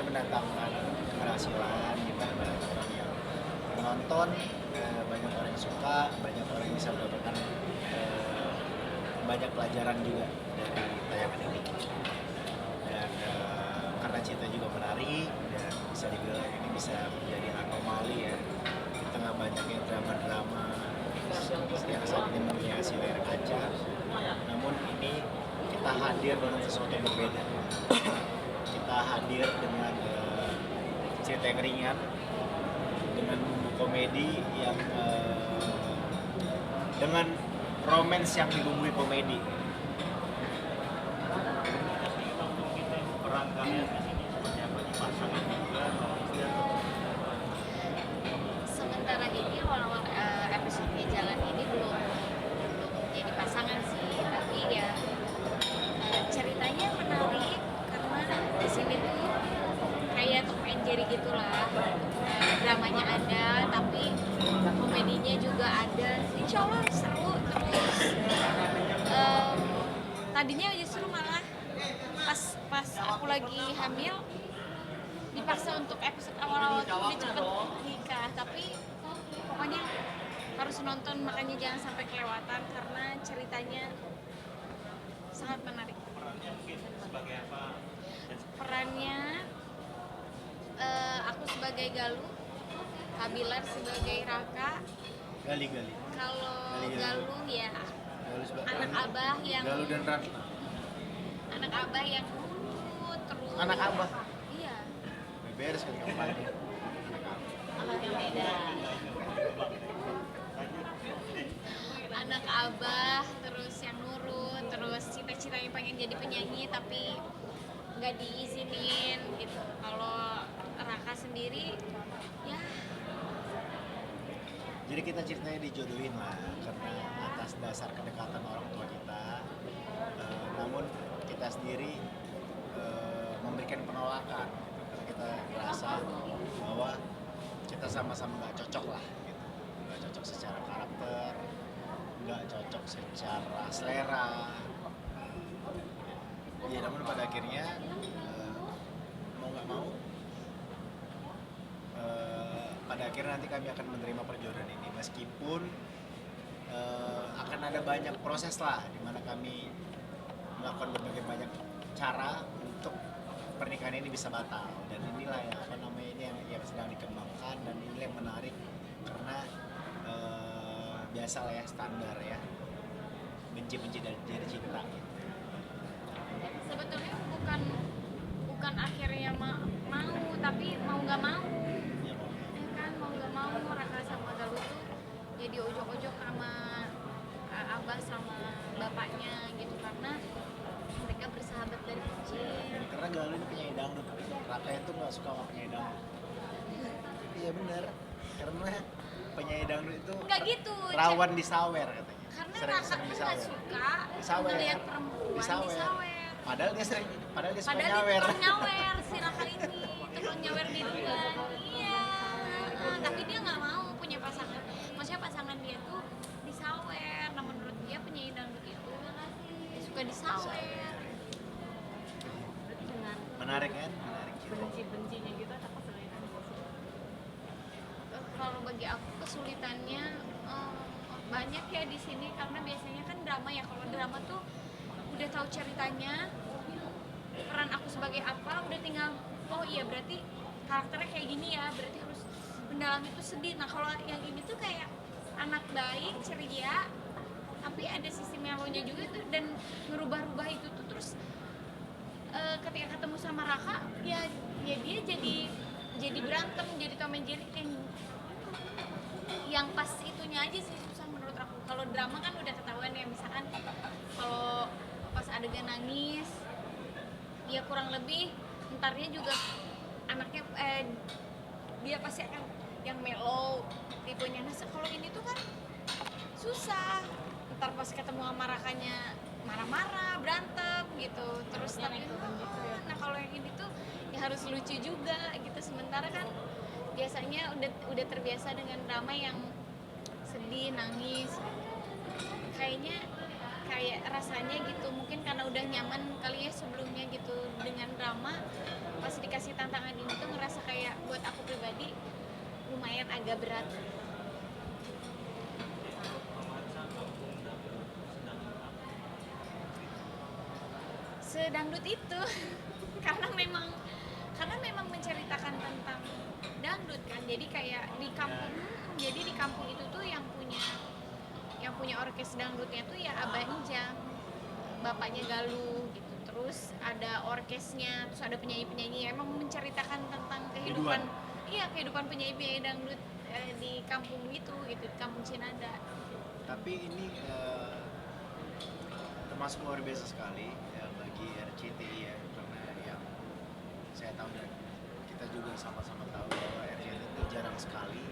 mendatangkan keberhasilan, kita banyak orang yang menonton, banyak orang yang suka, banyak orang yang bisa mendapatkan banyak pelajaran juga dari tayangan ini. Dan karena cerita juga menarik dan bisa dibilang ini bisa menjadi anomali ya di tengah banyaknya drama-drama yang saat ini menghiasi layar kaca. Namun ini kita hadir dengan sesuatu yang berbeda. Kita hadir dengan cerita yang ringan, dengan komedi yang dengan romance yang dibumbui komedi. Peran kalian di sini seperti apa di pasangan juga atau istri atau Sementara ini awal-awal episode jalan ini belum jadi pasangan sih, tapi ya ceritanya menarik karena di sini tuh kayak Tom and Jerry gitulah. Dramanya ada, tapi komedinya juga ada. Insya Allah seru. Terus tadinya justru malah pas aku lagi hamil dipaksa untuk episode awal-awal tuh udah cepet nikah, tapi pokoknya harus nonton, makanya jangan sampai kelewatan karena ceritanya sangat menarik. perannya mungkin sebagai apa? Perannya aku sebagai Galuh, Kak Bilar sebagai Raka. Gali-gali. Kalau Gali-gali. Galuh ya Galuh anak abah yang Galuh dan Ratna. anak abah yang nurut terus. Anak abah. Iya. Beres kan kampanye. Anak yang beda. Anak abah terus yang nurut, terus cita-citanya pengen jadi penyanyi tapi nggak diizinin gitu. Kalau Raka sendiri ya Jadi kita ceritanya dijodohin lah karena atas dasar kedekatan orang tua kita. Namun kita sendiri memberikan penolakan gitu, karena kita merasa bahwa kita sama-sama nggak cocok lah gitu. Nggak cocok secara karakter, nggak cocok secara selera. Ya namun pada akhirnya mau nggak mau pada akhirnya nanti kami akan menerima perjodohan ini meskipun akan ada banyak proses lah di mana kami melakukan berbagai banyak cara untuk pernikahan ini bisa batal, dan inilah yang apa namanya ini yang sedang dikembangkan, dan inilah yang menarik karena biasa lah ya, standar ya, benci-benci dari cinta gitu. sebetulnya bukan akhirnya mau tapi mau nggak mau. Ya, mau. Ya kan, mau nggak mau Raka sama Galuh tuh jadi ojok-ojok sama abah sama bapaknya gitu karena mereka bersahabat dari kecil. Karena Galuh ini penyanyi dangdut, Raka itu nggak suka sama penyanyi dangdut. Iya bener, karena penyanyi dangdut itu Nggak gitu, rawan disawer katanya. karena Sering Raka tuh nggak suka Disawer. ngeliat perempuan disawer. Padahal dia suka Padahal dia nyawer. tukang nyawer si Raka ini, tukang nyawer di depan. Iya. Tapi dia nggak mau punya pasangan. Maksudnya pasangan dia tuh disawer. Nah menurut dia penyanyi dangdut itu dia suka disawer. Dengan Menarik kan? Menarik gitu. benci-bencinya gitu atau kesulitan Kalau bagi aku kesulitannya banyak ya di sini karena biasanya kan drama ya. Kalau drama tuh udah tahu ceritanya, peran aku sebagai apa, udah tinggal oh iya berarti karakternya kayak gini ya, berarti harus mendalam itu sedih. Nah kalau yang ini tuh kayak anak baik, ceria, tapi ada sisi melonya juga tuh dan ngerubah-rubah itu tuh. Terus ketika ketemu sama Raka ya dia jadi berantem, jadi Tom and Jerry yang pas itunya aja sih susah menurut aku. Kalau drama kan udah ketahuan ya, misalkan kalau pas adegan nangis ya kurang lebih entarnya juga anaknya dia pasti akan yang mellow tipenya. Nah kalau ini tuh kan susah, ntar pas ketemu sama Rakanya marah-marah, berantem gitu terus. Tapi nah kalau yang ini tuh ya harus lucu juga gitu. Sementara kan biasanya udah terbiasa dengan drama yang sedih, nangis. Kayaknya kayak rasanya gitu, mungkin karena udah nyaman kali ya sebelumnya gitu dengan drama, pas dikasih tantangan ini tuh ngerasa kayak buat aku pribadi lumayan agak berat. Sedangdut itu karena memang menceritakan tentang dangdut kan, jadi kayak di kampung itu tuh yang punya orkes dangdutnya tuh ya Abah Injang, bapaknya Galuh gitu. Terus ada orkesnya, terus ada penyanyi-penyanyi yang emang menceritakan tentang kehidupan penyanyi-penyanyi dangdut di kampung gitu, di kampung Cinada. Tapi ini termasuk luar biasa sekali ya bagi RCTI ya, karena yang saya tahu dan kita juga sama-sama tahu bahwa RCTI itu jarang sekali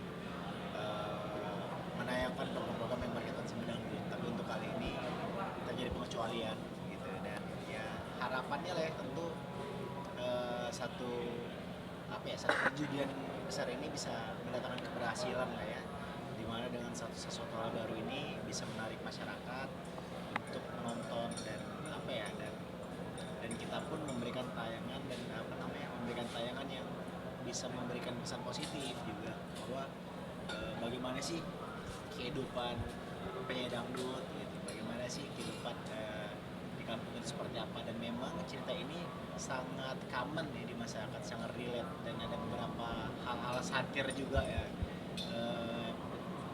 menayangkan program-program yang berkaitan sama dangdut. Tapi untuk kali ini kita jadi pengecualian gitu, dan ya harapannya lah ya tentu satu perjudian besar ini bisa mendatangkan keberhasilan lah ya, dimana dengan sesuatu hal baru ini bisa menarik masyarakat untuk menonton dan dan kita pun memberikan tayangan dan memberikan tayangan yang bisa memberikan pesan positif juga bahwa bagaimana sih kehidupan penyanyi dangdut gitu, bagaimana sih kehidupan di kampung itu seperti apa. Dan memang cerita ini sangat common ya di masyarakat, sangat relate, dan ada beberapa hal-hal satir juga ya.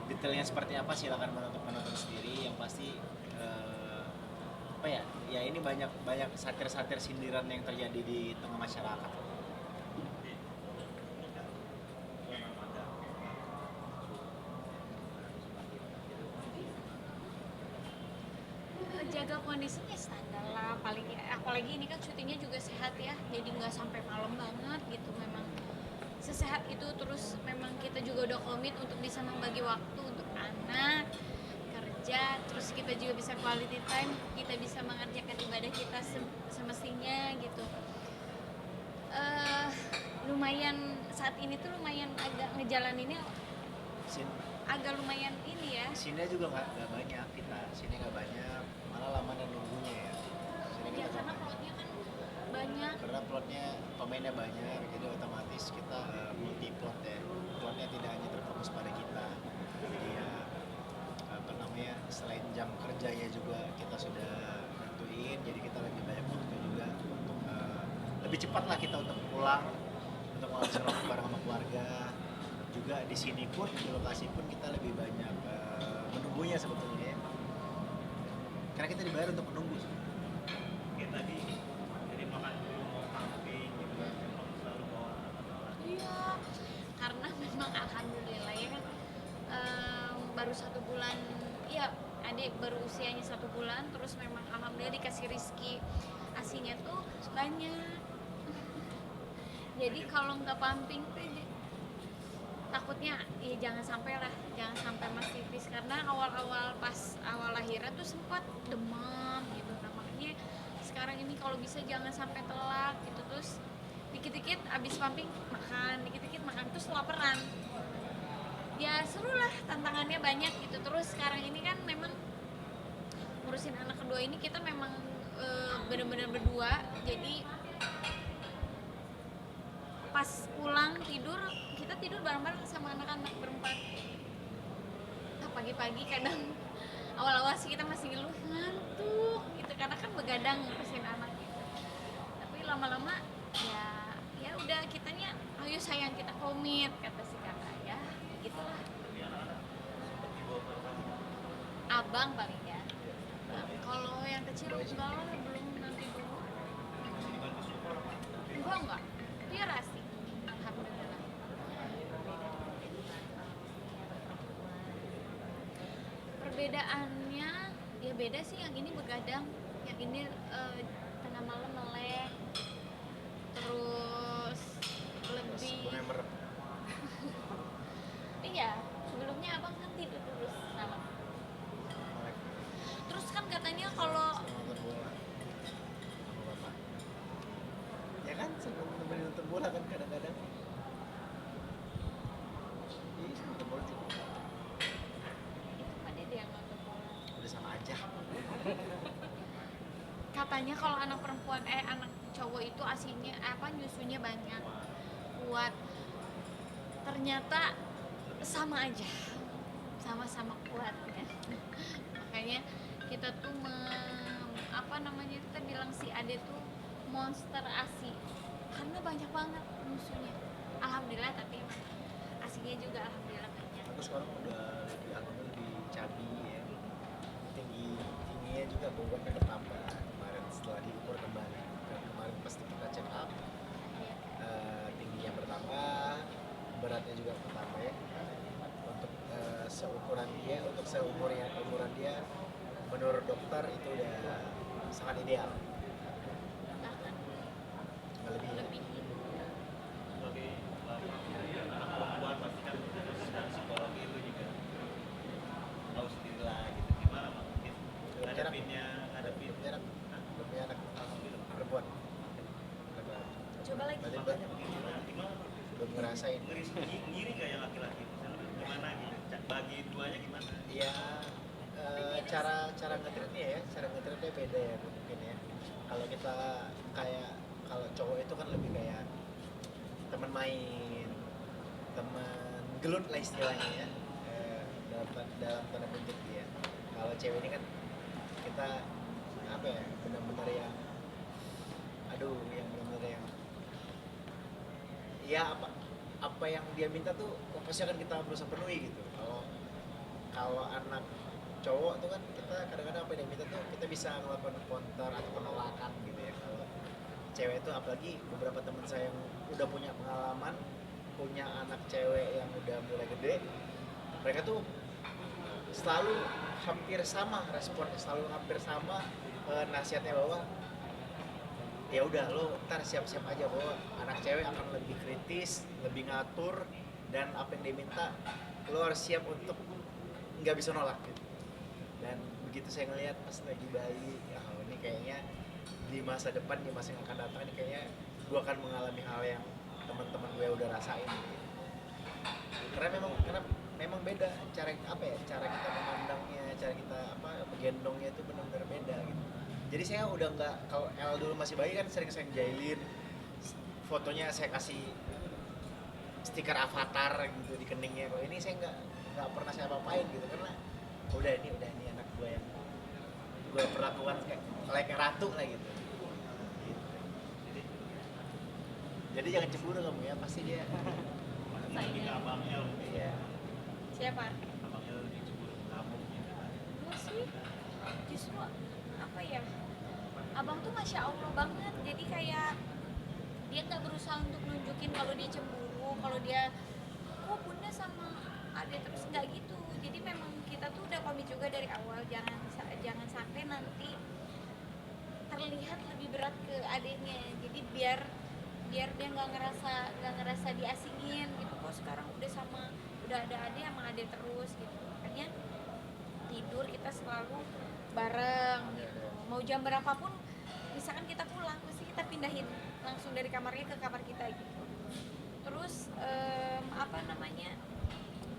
Detailnya seperti apa silakan menonton sendiri. Yang pasti ya ini banyak satir-satir sindiran yang terjadi di tengah masyarakat. Jaga kondisinya standar lah paling ya, apalagi ini kan syutingnya juga sehat ya, jadi nggak sampai malam banget gitu, memang sesehat itu. Terus memang kita juga udah komit untuk bisa membagi waktu untuk anak kerja, terus kita juga bisa quality time, kita bisa mengerjakan ibadah kita semestinya gitu. Lumayan saat ini tuh lumayan agak ngejalaninnya agak lumayan ini ya. Scene-nya juga nggak banyak kita, scene-nya nggak banyak, malah lama dan nunggunya ya. Ya karena plotnya kan banyak. Karena plotnya pemainnya banyak, jadi otomatis kita multi plot ya. Plotnya tidak hanya terfokus pada kita. Jadi ya selain jam kerjanya juga kita sudah nentuin, jadi kita lebih banyak waktu juga untuk lebih cepat lah kita untuk pulang, untuk menghabiskan waktu bareng sama keluarga. Juga di sini pun, di lokasi pun kita lebih banyak menunggunya sebetulnya ya. Karena kita dibayar untuk menunggu. Kayak tadi jadi makan dulu mau camping gitu kan, emang selalu bawa anak-anak. Iya, karena memang alhamdulillah ya kan, baru 1 bulan, ya adik baru usianya 1 bulan, terus memang alhamdulillah dikasih rezeki asinya tuh banyak. Jadi kalau nggak pumping tuh takutnya ya jangan sampai Mas tipis, karena pas awal lahiran tuh sempat demam gitu. Nah makanya sekarang ini kalau bisa jangan sampai telat gitu, terus dikit-dikit abis pumping makan, dikit-dikit makan, terus laparan. Ya seru lah, tantangannya banyak gitu. Terus sekarang ini kan memang ngurusin anak kedua ini kita memang benar-benar berdua, jadi pas pulang kita tidur bareng-bareng sama anak-anak berempat. Nah, pagi-pagi kadang awal-awal sih kita masih ngeluh ngantuk gitu, karena kan begadang ngurusin anak gitu. Tapi lama-lama ya udah, kitanya ayo sayang, kita komit kata si kakak ya gitulah. Abang paling ya. Nah, kalau yang kecil enggak lah, belum, nanti dulu. Enggak dia rasi, alhamdulillah. Perbedaannya ya beda sih, yang ini begadang, yang ini tengah malam melek, terus lebih iya, sebelumnya abang kan tidur terus malam. Terus kan katanya kalau nonton bola sama bapak ya kan, sebelum nemenin nonton bola kan kadang-kadang nonton bola juga itu kan dia yang nonton bola. udah sama aja. katanya kalau anak perempuan anak cowok itu asinya nyusunya banyak, kuat. Ternyata sama aja, sama-sama kuat ya. Makanya kita tuh kita bilang si Ade tuh monster ASI karena banyak banget musuhnya. Alhamdulillah, tapi asinya juga alhamdulillah banyak. Aku sekarang udah lebih cabi ya, tingginya juga bobotnya bertambah kemarin setelah diukur kembali. Dan kemarin pasti kita check up, tingginya bertambah, beratnya juga bertambah ya. Untuk umuran dia menurut dokter itu udah sangat ideal, Bahkan lebih lebih sebagai anak perempuan pasti kan secara psikologi itu juga tahu sendiri lah gitu gimana mungkin ngadepin lebih enak perempuan. coba lagi. Berarti makanya gimana belum ngerasain. ngiri nggak yang laki-laki misalnya gimana gitu bagi duanya gimana Ya cara ngetritnya beda ya mungkin ya. Kalau kita kalau cowok itu kan lebih kayak teman main, teman gelut lah istilahnya ya, dalam tanda kutip ya. Kalau cewek ini kan kita benar-benar yang benar-benar yang ya apa yang dia minta tuh pasti akan kita berusaha penuhi gitu. Kalau anak cowok tuh kan kita kadang-kadang apa yang dia minta tuh kita bisa ngelakukan counter atau penolakan gitu ya. Kalau cewek itu apalagi beberapa teman saya yang udah punya pengalaman punya anak cewek yang udah mulai gede, mereka tuh selalu hampir sama responnya, nasihatnya bahwa ya udah lo ntar siap-siap aja bahwa anak cewek akan lebih kritis, lebih ngatur, dan apa yang dia minta lo harus siap untuk nggak bisa nolak gitu. Dan begitu saya ngelihat pas lagi bayi, ya ini kayaknya di masa depan, di masa yang akan datang ini kayaknya gue akan mengalami hal yang teman-teman gue udah rasain gitu. Karena memang beda cara kita memandangnya, cara kita menggendongnya itu benar-benar beda gitu. Jadi saya udah nggak, kalau El dulu masih bayi kan sering saya jailin fotonya, saya kasih stiker avatar gitu di keningnya. Kalau ini saya nggak pernah saya apa-apain gitu karena udah ini anak gue yang gue perlakukan kayak ratu lah gitu. Jadi jangan cemburu kamu ya, pasti dia. lagi ke abang El Iya. Siapa? abang El lebih cemburu ke kamu gitu Gue sih justru abang tuh masya Allah banget. Jadi kayak dia nggak berusaha untuk nunjukin kalau dia cemburu, kalau dia kok bunda sama adek terus, nggak gitu. Jadi memang kita tuh udah komit juga dari awal, jangan sampai nanti terlihat lebih berat ke adeknya. Jadi biar dia nggak ngerasa diasingin gitu. Kok sekarang udah ada adek sama adek terus gitu. Makanya tidur kita selalu bareng gitu. Mau jam berapapun misalkan kita pulang pasti kita pindahin langsung dari kamarnya ke kamar kita gitu. Terus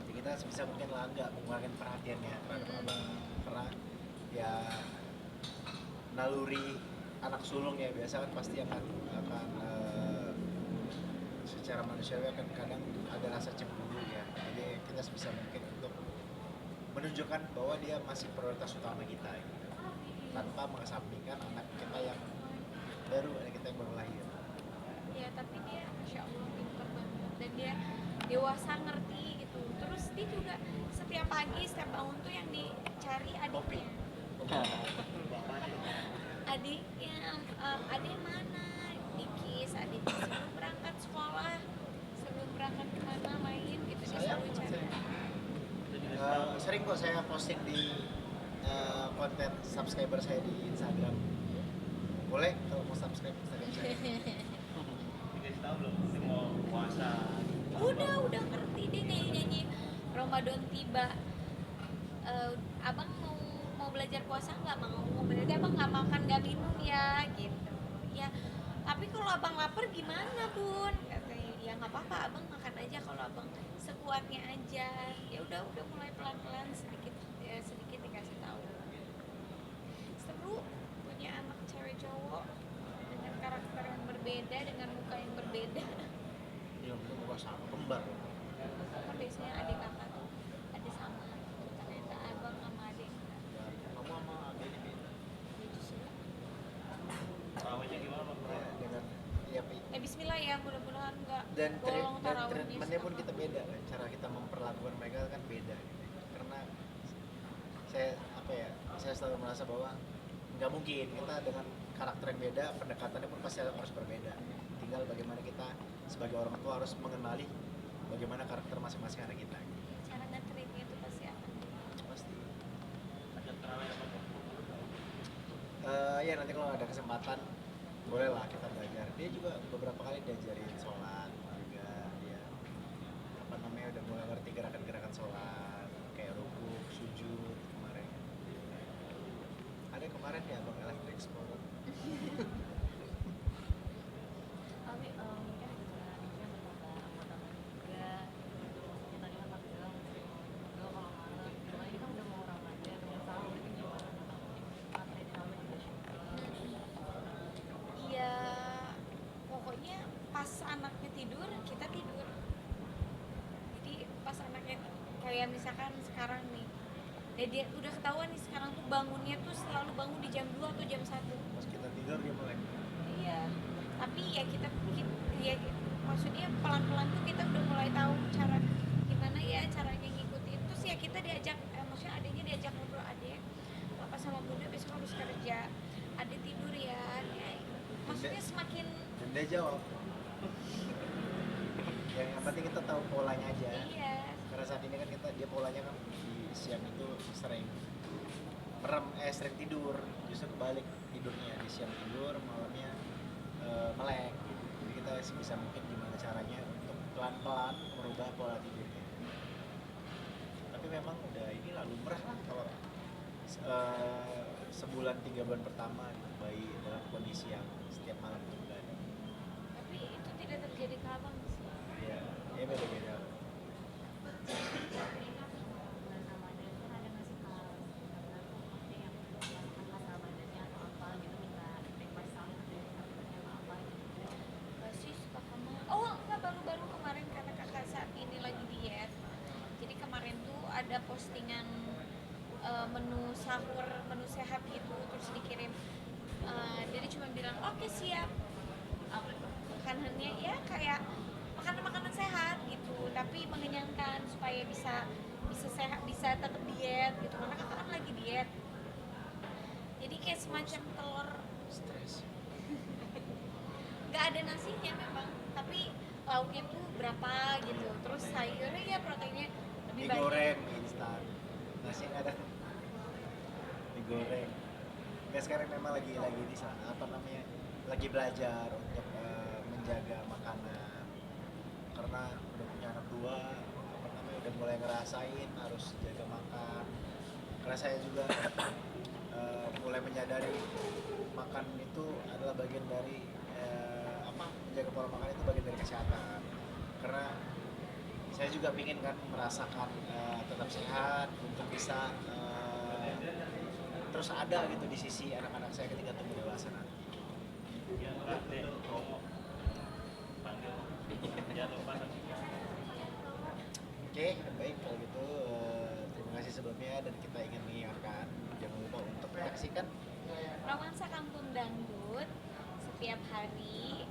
Jadi kita sebisa mungkin lah nggak mengurangi perhatiannya terhadap abang, karena ya naluri anak sulung ya biasa kan pasti akan secara manusiawi akan kadang ada rasa cemburu ya. Jadi kita sebisa mungkin untuk menunjukkan bahwa dia masih prioritas utama kita gitu, tanpa mengesampingkan anak kita yang baru lahir. Ya tapi dia masya Allah pintar banget dan dia dewasa ngerti gitu. Terus dia juga setiap pagi setiap bangun tuh yang dicari adiknya. Adiknya adik mana? Dikis adiknya sebelum berangkat sekolah, sebelum berangkat kemana main gitu dia Saya selalu cari. sering kok saya posting di konten subscriber saya di Instagram. Boleh kalau mau subscribe Instagram saya. dikasih tahu belum dia mau puasa Udah ngerti dia nyanyi Ramadan tiba. Abang mau belajar puasa nggak? Mau berarti abang nggak makan nggak minum ya gitu. Ya tapi kalau abang lapar gimana bun? Katanya ya nggak apa-apa, abang makan aja kalau abang sekuatnya aja. Ya udah mulai pelan-pelan sedikit dikasih tahu. Seru punya anak cewek cowok dengan karakter yang berbeda, dengan muka yang berbeda. Ya mungkin bukan sama kembar. Kan biasanya adik kakak tuh ada sama, ternyata abang sama adik Dan kamu sama adiknya beda. gitu sih. Terawihnya gimana bang? Ya, dengan ya Bismillah ya, mudah-mudahan nggak dan bolong tarawihnya. treatmentnya pun kita beda kan, cara kita memperlakukan mereka kan beda gitu. Karena saya selalu merasa bahwa nggak mungkin kita dengan karakter yang beda, pendekatannya pun pasti harus berbeda. Tinggal bagaimana kita sebagai orang tua harus mengenali bagaimana karakter masing-masing anak kita. Cara nge-treatnya itu pasti akan Pasti. Ada terawih apa bang? Ya nanti kalau ada kesempatan bolehlah kita belajar. Dia juga beberapa kali diajarin sholat juga, dia apa namanya udah mulai ngerti gerakan-gerakan sholat kayak rukuk, sujud kemarin. Ada kemarin ya Bang Electric Explorer. Tapi mungkin juga ini bertambah anggota baru juga. Maksudnya tadi kan bilang kalau malam, cuma ini kan udah mau Ramadan, yang sahur itu gimana? Materi terawih juga syukur. ya pokoknya pas anaknya tidur kita tidur, jadi pas anaknya kayak misalkan sekarang nih dia udah ketahuan nih sekarang tuh bangunnya tuh selalu bangun di jam 2 atau jam 1. Pas kita tidur dia melek. Iya, tapi ya ya maksudnya pelan-pelan tuh kita udah mulai tahu cara gimana ya caranya ngikutin. Terus ya kita diajak, maksudnya adiknya diajak ngobrol, adek papa sama bunda besok harus kerja, adek tidur ya. Maksudnya semakin Dan dia jawab. Yang penting kita tahu polanya aja. iya. Karena saat ini kan dia polanya kan di siang itu sering sering tidur, justru kebalik tidurnya di siang tidur, malamnya melek. Jadi kita sebisa mungkin gimana caranya untuk pelan-pelan merubah pola tidurnya. Tapi memang udah inilah lumrah lah kalau sebulan 3 bulan pertama gitu, bayi dalam kondisi yang setiap malam itu begadang. Tapi itu tidak terjadi ke abang sih. Ya, ya beda-beda. Bulan Ramadan kan ada nggak sih kalau sebenarnya maksudnya yang pas Ramadannya atau apa gitu minta request sahur dari temennya atau apa gitu. Gak sih suka kamu? Oh enggak, baru-baru kemarin karena kakak saat ini lagi diet. Jadi kemarin tuh ada postingan menu sahur, menu sehat gitu, terus dikirim. Jadi cuma bilang oke siap. Makanannya ya kayak makanan-makanan sehat gitu, tapi mengenyangkan supaya bisa sehat, bisa tetap diet gitu. Karena kakak kan lagi diet. Jadi kayak semacam telur, Stres. nggak ada nasinya memang, tapi lauknya tuh berapa gitu, terus sayurnya ya proteinnya lebih Mie banyak. goreng instan. Nasi nggak ada. Mie goreng. Nggak, sekarang memang lagi di sana, apa namanya? Lagi belajar untuk menjaga makanan. Karena udah punya anak 2, apa namanya udah mulai ngerasain harus jaga makan. Karena saya juga mulai menyadari makan itu adalah bagian dari menjaga pola makan itu bagian dari kesehatan. Karena saya juga ingin kan merasakan tetap sehat untuk bisa terus ada gitu di sisi anak-anak saya ketika tumbuh dewasa nanti. Ya enggak deh, promo panggil jangan lupa nanti. Oke, baik kalau gitu terima kasih sebelumnya, dan kita ingin mengingatkan jangan lupa untuk menyaksikan Romansa Kampung Dangdut setiap hari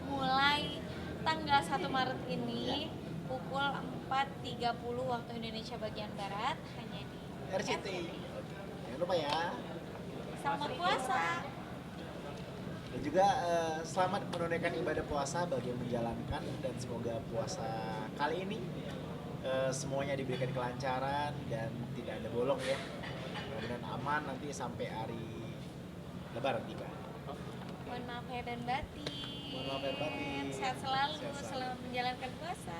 mulai tanggal 1 Maret ini pukul 4.30 waktu Indonesia bagian Barat, hanya di RCTI. Oke, jangan lupa ya. Selamat puasa. Dan juga selamat menunaikan ibadah puasa bagi yang menjalankan, dan semoga puasa kali ini semuanya diberikan kelancaran dan tidak ada bolong ya. Mudah-mudahan aman nanti sampai hari Lebaran tiba. Mohon maaf lahir dan batin. Mohon maaf lahir batin. Sehat selalu, Sehat selalu. selamat menjalankan puasa.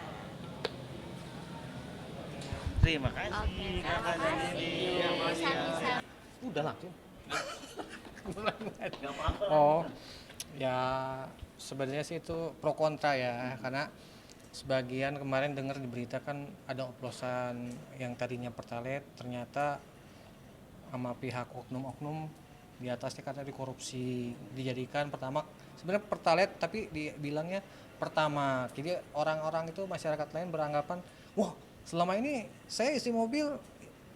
Terima kasih Oke, kakak terima dan kasih. ini. Ya, makasih ya. Sami-sami. Udah langsung. Gak apa-apa. Oh, ya sebenarnya sih itu pro kontra ya, karena sebagian kemarin dengar di berita kan ada oplosan yang tadinya Pertalite ternyata sama pihak oknum-oknum di atasnya karena dikorupsi, dijadikan Pertamax sebenarnya Pertalite tapi dibilangnya Pertamax. Jadi orang-orang itu masyarakat lain beranggapan, wah selama ini saya isi mobil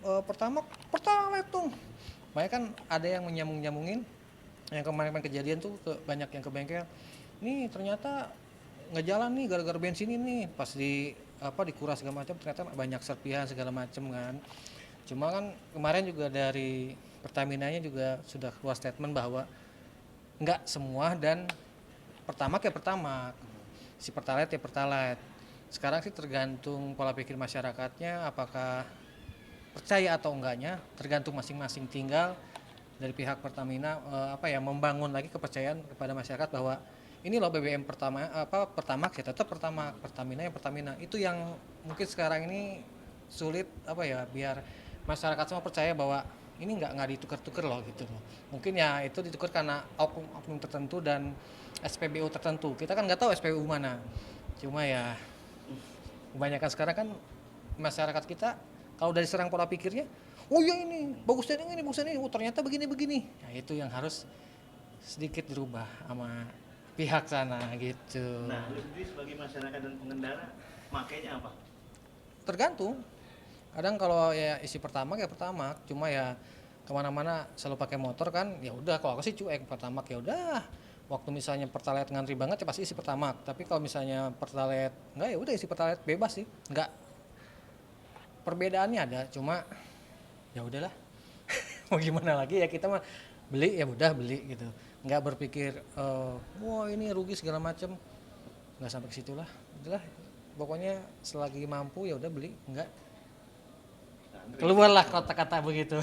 Pertamax Pertalite tuh. Makanya kan ada yang menyambung-nyambungin yang kemarin kejadian tuh banyak yang ke bengkel. Nih ternyata nggak jalan nih gara-gara bensin ini, pas dikuras segala macam ternyata banyak serpihan segala macam kan. Cuma kan kemarin juga dari Pertamina-nya juga sudah keluar statement bahwa nggak semua dan Pertamax ya Pertamax, si Pertalite ya Pertalite. Sekarang sih tergantung pola pikir masyarakatnya, apakah percaya atau enggaknya, tergantung masing-masing. Tinggal dari pihak Pertamina membangun lagi kepercayaan kepada masyarakat bahwa ini loh BBM Pertamax ya tetap Pertamax, Pertamina ya Pertamina. Itu yang mungkin sekarang ini sulit biar masyarakat semua percaya bahwa ini nggak ditukar-tukar loh gitu loh. Mungkin ya itu ditukar karena oknum tertentu dan SPBU tertentu. Kita kan nggak tahu SPBU mana. Cuma ya kebanyakan sekarang kan masyarakat kita kalau dari serang pola pikirnya, oh ya ini bagusnya ini, oh ternyata begini. Nah itu yang harus sedikit dirubah sama pihak sana gitu. Nah, lu sendiri sebagai masyarakat dan pengendara, makanya apa? Tergantung. Kadang kalau ya isi Pertamax ya Pertamax, cuma ya kemana-mana selalu pakai motor kan, ya udah kalau aku sih cuek Pertamax ya udah. Waktu misalnya Pertalite ngantri banget ya pasti isi Pertamax. Tapi kalau misalnya Pertalite enggak ya udah isi Pertalite bebas sih. Enggak, perbedaannya ada, cuma ya udahlah. Mau gimana lagi ya, kita mah beli ya udah beli gitu. Nggak berpikir wah ini rugi segala macam, nggak sampai ke situ lah. Udahlah, pokoknya selagi mampu ya udah beli, enggak keluarlah kata-kata begitu.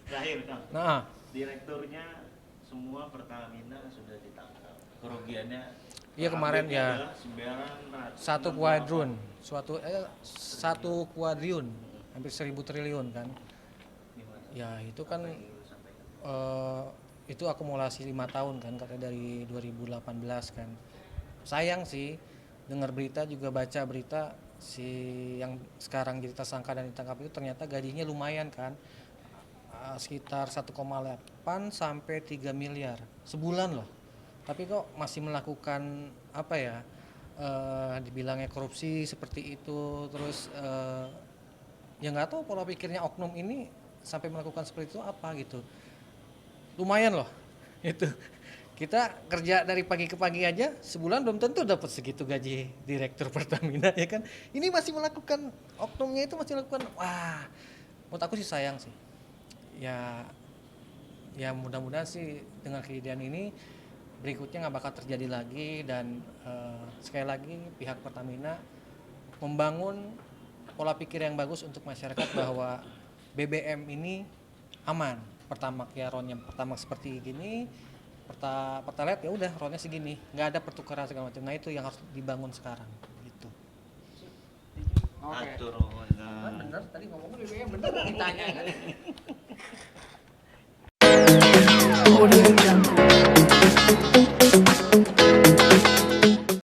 Terakhir Kang, Nah, direkturnya semua Pertamina sudah ditangkap. Kerugiannya iya kemarin ya satu kuadriun hampir 1.000 triliun kan. Ya itu kan itu akumulasi 5 tahun kan, katanya dari 2018 kan. Sayang sih dengar berita, juga baca berita si yang sekarang jadi tersangka dan ditangkap itu ternyata gajinya lumayan kan, sekitar 1,8 sampai 3 miliar sebulan loh. Tapi kok masih melakukan dibilangnya korupsi seperti itu. Terus ya nggak tahu pola pikirnya oknum ini sampai melakukan seperti itu apa gitu. Lumayan loh itu, kita kerja dari pagi ke pagi aja sebulan belum tentu dapat segitu gaji direktur Pertamina ya kan. Ini masih melakukan, oknumnya itu masih melakukan. Wah, menurut aku sih sayang sih ya. Ya mudah-mudahan sih dengan kejadian ini berikutnya nggak bakal terjadi lagi. Dan sekali lagi pihak Pertamina membangun pola pikir yang bagus untuk masyarakat bahwa BBM ini aman. Pertamax ya ronnya Pertamax seperti gini, Pertalite ya udah ronnya segini, nggak ada pertukaran segala macam. Nah itu yang harus dibangun sekarang gitu. Atur Bener tadi ngomongnya BBM bener ditanya kan.